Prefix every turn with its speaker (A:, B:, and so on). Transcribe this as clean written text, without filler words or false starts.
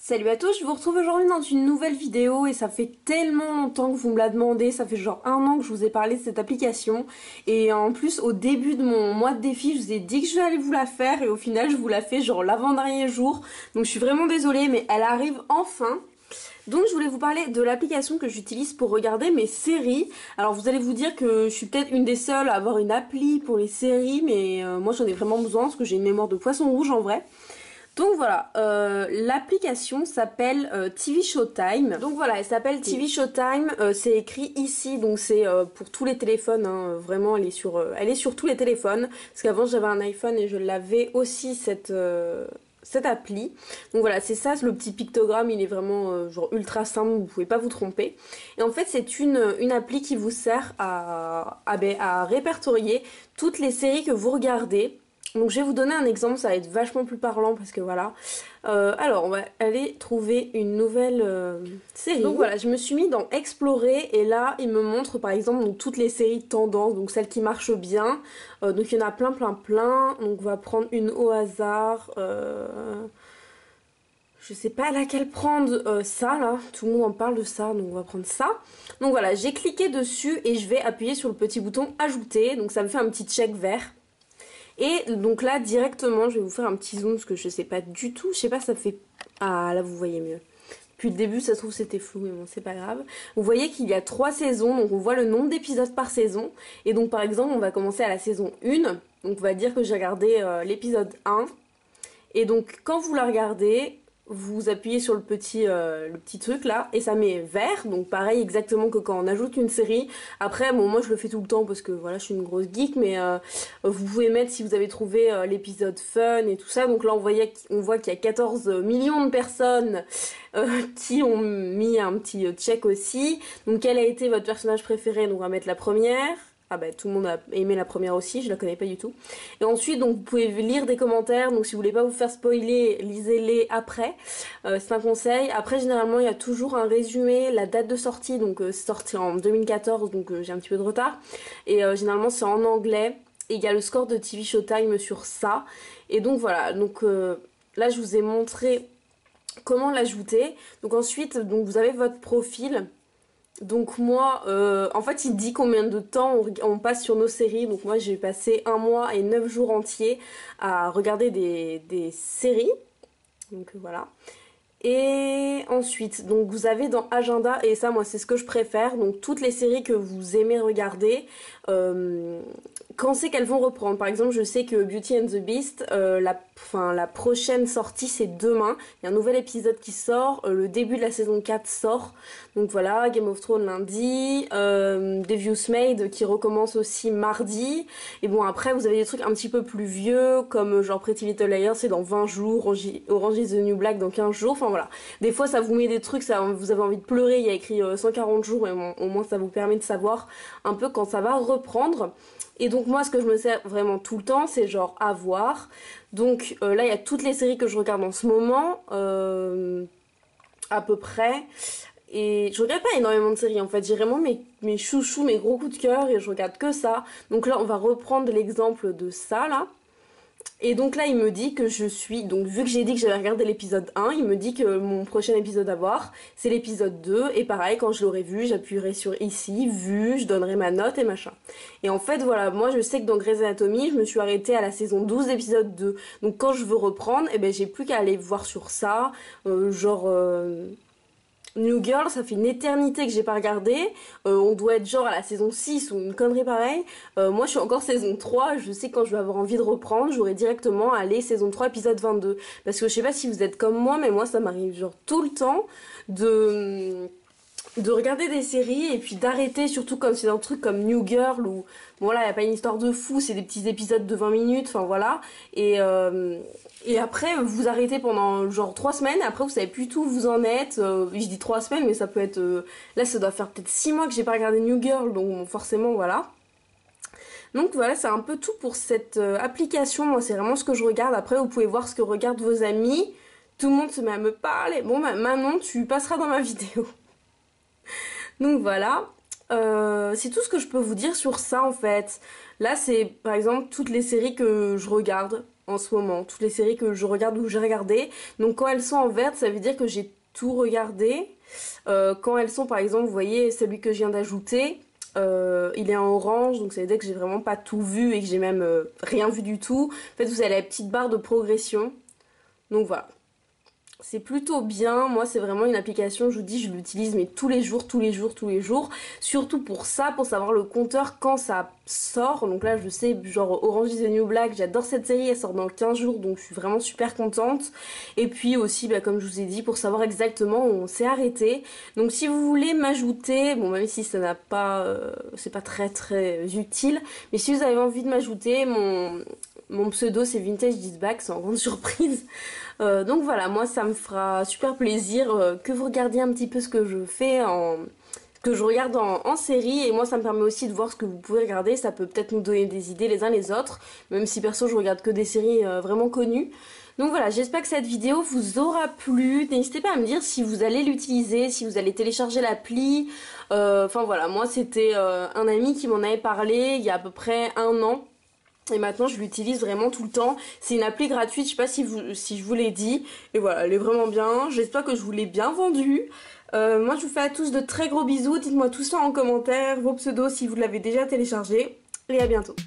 A: Salut à tous, je vous retrouve aujourd'hui dans une nouvelle vidéo et ça fait tellement longtemps que vous me la demandez, ça fait genre 1 an que je vous ai parlé de cette application et en plus au début de mon mois de défi je vous ai dit que j'allais vous la faire et au final je vous la fais genre l'avant-dernier jour, donc je suis vraiment désolée mais elle arrive enfin. Donc je voulais vous parler de l'application que j'utilise pour regarder mes séries. Alors vous allez vous dire que je suis peut-être une des seules à avoir une appli pour les séries mais moi j'en ai vraiment besoin parce que j'ai une mémoire de poisson rouge en vrai. Donc voilà, l'application s'appelle TV Showtime. Donc voilà, elle s'appelle TV Showtime, c'est écrit ici, donc c'est pour tous les téléphones, hein, vraiment elle est sur tous les téléphones. Parce qu'avant j'avais un iPhone et je l'avais aussi cette appli. Donc voilà, c'est ça, le petit pictogramme, il est vraiment genre ultra simple, vous pouvez pas vous tromper. Et en fait c'est une appli qui vous sert à répertorier toutes les séries que vous regardez. Donc je vais vous donner un exemple, ça va être vachement plus parlant parce que voilà. Alors on va aller trouver une nouvelle série. Donc voilà, je me suis mis dans Explorer et là il me montre par exemple donc, toutes les séries tendances, donc celles qui marchent bien. Donc il y en a plein. Donc on va prendre une au hasard. Je sais pas laquelle prendre, ça là, tout le monde en parle de ça, donc on va prendre ça. Donc voilà, j'ai cliqué dessus et je vais appuyer sur le petit bouton ajouter, donc ça me fait un petit check vert. Et donc là directement je vais vous faire un petit zoom parce que je sais pas du tout, je sais pas ça fait... Ah là vous voyez mieux. Depuis le début ça se trouve c'était flou mais bon c'est pas grave. Vous voyez qu'il y a 3 saisons, donc on voit le nombre d'épisodes par saison. Et donc par exemple on va commencer à la saison 1, donc on va dire que j'ai regardé l'épisode 1. Et donc quand vous la regardez, vous appuyez sur le petit truc là et ça met vert, donc pareil exactement que quand on ajoute une série. Après bon moi je le fais tout le temps parce que voilà je suis une grosse geek, mais vous pouvez mettre si vous avez trouvé l'épisode fun et tout ça. Donc là on voit qu'il y a 14 millions de personnes qui ont mis un petit check aussi. Donc quel a été votre personnage préféré, donc on va mettre la première. Ah bah tout le monde a aimé la première aussi, je la connais pas du tout. Et ensuite donc vous pouvez lire des commentaires, donc si vous voulez pas vous faire spoiler, lisez-les après, c'est un conseil. Après généralement il y a toujours un résumé, la date de sortie, donc c'est sorti en 2014 donc j'ai un petit peu de retard. Et généralement c'est en anglais, et il y a le score de TV Showtime sur ça. Et donc voilà, donc là je vous ai montré comment l'ajouter. Donc ensuite donc vous avez votre profil. Donc moi, en fait il dit combien de temps on passe sur nos séries. Donc moi j'ai passé 1 mois et 9 jours entiers à regarder des séries. Donc voilà. Et ensuite, donc vous avez dans agenda, et ça moi c'est ce que je préfère, donc toutes les séries que vous aimez regarder, quand c'est qu'elles vont reprendre. Par exemple je sais que Beauty and the Beast, la prochaine sortie c'est demain, il y a un nouvel épisode qui sort, le début de la saison 4 sort, donc voilà, Game of Thrones lundi, Devious Maid qui recommence aussi mardi, et bon après vous avez des trucs un petit peu plus vieux, comme genre Pretty Little Liars c'est dans 20 jours, Orange is the New Black dans 15 jours, enfin voilà. Des fois ça vous met des trucs, ça, vous avez envie de pleurer, il y a écrit 140 jours, et bon, au moins ça vous permet de savoir un peu quand ça va reprendre. Et donc moi ce que je me sers vraiment tout le temps c'est genre à voir. Donc là il y a toutes les séries que je regarde en ce moment, à peu près. Et je regarde pas énormément de séries en fait, j'ai vraiment mes chouchous, mes gros coups de cœur et je regarde que ça. Donc là on va reprendre l'exemple de ça là. Et donc là il me dit que je suis, donc vu que j'ai dit que j'avais regardé l'épisode 1, il me dit que mon prochain épisode à voir c'est l'épisode 2, et pareil quand je l'aurai vu j'appuierai sur ici, vu, je donnerai ma note et machin. Et en fait voilà, moi je sais que dans Grey's Anatomy je me suis arrêtée à la saison 12 épisode 2, donc quand je veux reprendre, et ben j'ai plus qu'à aller voir sur ça, New Girl, ça fait une éternité que j'ai pas regardé, on doit être genre à la saison 6 ou une connerie pareille. Moi je suis encore saison 3, je sais que quand je vais avoir envie de reprendre, j'aurai directement à aller saison 3 épisode 22. Parce que je sais pas si vous êtes comme moi, mais moi ça m'arrive genre tout le temps de regarder des séries et puis d'arrêter, surtout comme c'est un truc comme New Girl où bon là il n'y a pas une histoire de fou, c'est des petits épisodes de 20 minutes, enfin voilà, et après vous arrêtez pendant genre 3 semaines, après vous savez plus tout où vous en êtes, je dis 3 semaines mais ça peut être, là ça doit faire peut-être 6 mois que j'ai pas regardé New Girl, donc bon, forcément voilà. Donc voilà, c'est un peu tout pour cette application, moi c'est vraiment ce que je regarde. Après vous pouvez voir ce que regardent vos amis, tout le monde se met à me parler, bon bah Manon tu passeras dans ma vidéo. Donc voilà, c'est tout ce que je peux vous dire sur ça en fait. Là c'est par exemple toutes les séries que je regarde. en ce moment, toutes les séries que je regarde ou j'ai regardé. Donc quand elles sont en verte, ça veut dire que j'ai tout regardé. Quand elles sont par exemple, vous voyez celui que je viens d'ajouter, il est en orange, donc ça veut dire que j'ai vraiment pas tout vu et que j'ai même rien vu du tout. En fait vous avez la petite barre de progression. Donc voilà. C'est plutôt bien, moi c'est vraiment une application, je vous dis, je l'utilise mais tous les jours, tous les jours, tous les jours. Surtout pour ça, pour savoir le compteur quand ça sort. Donc là je sais, genre Orange is the New Black, j'adore cette série, elle sort dans 15 jours donc je suis vraiment super contente. Et puis aussi, bah, comme je vous ai dit, pour savoir exactement où on s'est arrêté. Donc si vous voulez m'ajouter, bon même si ça n'a pas, c'est pas très très utile, mais si vous avez envie de m'ajouter, mon pseudo c'est Vintage This Back, sans grande surprise. Donc voilà, moi ça me fera super plaisir que vous regardiez un petit peu ce que je fais que je regarde en série, et moi ça me permet aussi de voir ce que vous pouvez regarder, ça peut peut-être nous donner des idées les uns les autres, même si perso je regarde que des séries vraiment connues. Donc voilà, j'espère que cette vidéo vous aura plu, n'hésitez pas à me dire si vous allez l'utiliser, si vous allez télécharger l'appli, enfin voilà, moi c'était un ami qui m'en avait parlé il y a à peu près 1 an. Et maintenant je l'utilise vraiment tout le temps. C'est une appli gratuite, je sais pas si je vous l'ai dit. Et voilà, elle est vraiment bien. J'espère que je vous l'ai bien vendue. Moi je vous fais à tous de très gros bisous. Dites-moi tout ça en commentaire, vos pseudos si vous l'avez déjà téléchargé. Et à bientôt.